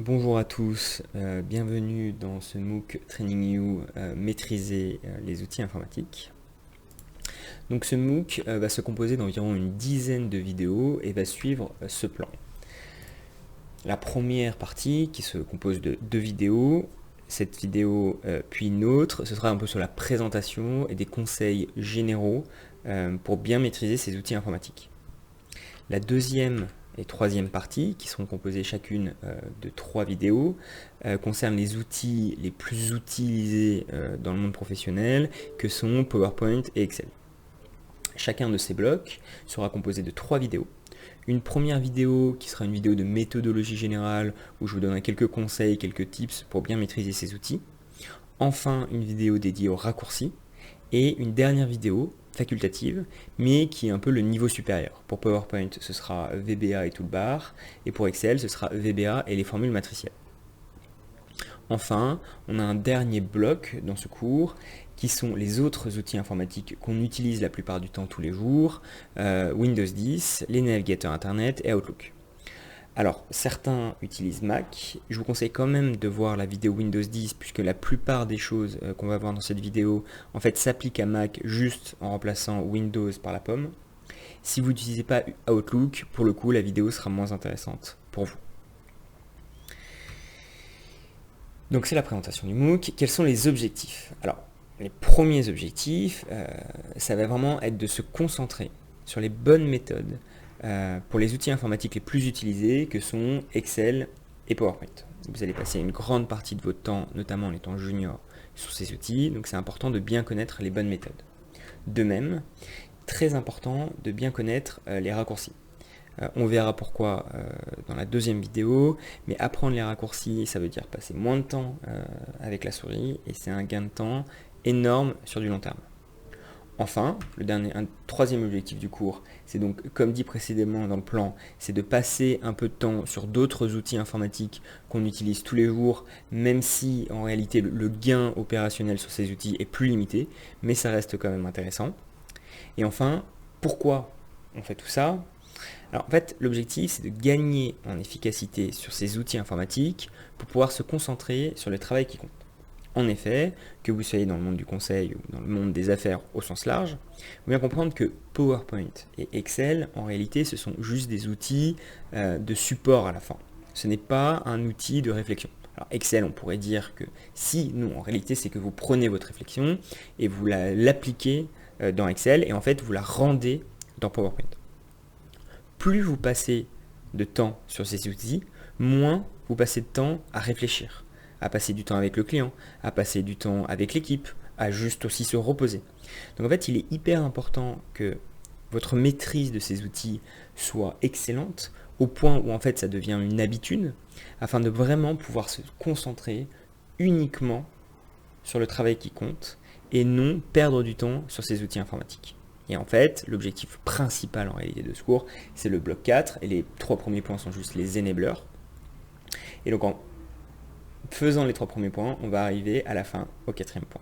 Bonjour à tous, bienvenue dans ce MOOC Training You maîtriser les outils informatiques. Donc ce MOOC va se composer d'environ une dizaine de vidéos et va suivre ce plan. La première partie qui se compose de 2 vidéos, cette vidéo puis une autre, ce sera un peu sur la présentation et des conseils généraux pour bien maîtriser ces outils informatiques. La deuxième et troisième partie, qui seront composées chacune de 3 vidéos, concernent les outils les plus utilisés dans le monde professionnel, que sont PowerPoint et Excel. Chacun de ces blocs sera composé de 3 vidéos. Une première vidéo qui sera une vidéo de méthodologie générale, où je vous donnerai quelques conseils, quelques tips pour bien maîtriser ces outils. Enfin, une vidéo dédiée aux raccourcis. Et une dernière vidéo facultative, mais qui est un peu le niveau supérieur. Pour PowerPoint, ce sera VBA et toolbar, et pour Excel, ce sera VBA et les formules matricielles. Enfin, on a un dernier bloc dans ce cours, qui sont les autres outils informatiques qu'on utilise la plupart du temps tous les jours, Windows 10, les navigateurs Internet et Outlook. Alors, certains utilisent Mac, je vous conseille quand même de voir la vidéo Windows 10 puisque la plupart des choses qu'on va voir dans cette vidéo en fait s'appliquent à Mac juste en remplaçant Windows par la pomme. Si vous n'utilisez pas Outlook, pour le coup la vidéo sera moins intéressante pour vous. Donc c'est la présentation du MOOC. Quels sont les objectifs? Alors, les premiers objectifs, ça va vraiment être de se concentrer sur les bonnes méthodes pour les outils informatiques les plus utilisés que sont Excel et PowerPoint. Vous allez passer une grande partie de votre temps, notamment en étant junior, sur ces outils, donc c'est important de bien connaître les bonnes méthodes. De même, très important de bien connaître les raccourcis. On verra pourquoi dans la deuxième vidéo, mais apprendre les raccourcis, ça veut dire passer moins de temps avec la souris, et c'est un gain de temps énorme sur du long terme. Enfin, un troisième objectif du cours, c'est donc, comme dit précédemment dans le plan, c'est de passer un peu de temps sur d'autres outils informatiques qu'on utilise tous les jours, même si en réalité le gain opérationnel sur ces outils est plus limité, mais ça reste quand même intéressant. Et enfin, pourquoi on fait tout ça? Alors en fait, l'objectif, c'est de gagner en efficacité sur ces outils informatiques pour pouvoir se concentrer sur le travail qui compte. En effet, que vous soyez dans le monde du conseil ou dans le monde des affaires au sens large, vous bien comprendre que PowerPoint et Excel, en réalité, ce sont juste des outils de support à la fin. Ce n'est pas un outil de réflexion. Alors Excel, on pourrait dire que si, non, en réalité, c'est que vous prenez votre réflexion et vous l'appliquez dans Excel et en fait, vous la rendez dans PowerPoint. Plus vous passez de temps sur ces outils, moins vous passez de temps à réfléchir, à passer du temps avec le client, à passer du temps avec l'équipe, à juste aussi se reposer. Donc en fait, il est hyper important que votre maîtrise de ces outils soit excellente, au point où en fait ça devient une habitude, afin de vraiment pouvoir se concentrer uniquement sur le travail qui compte, et non perdre du temps sur ces outils informatiques. Et en fait, l'objectif principal en réalité de ce cours, c'est le bloc 4, et les 3 premiers points sont juste les enablers. Et donc en faisant les 3 premiers points, on va arriver à la fin au 4e point.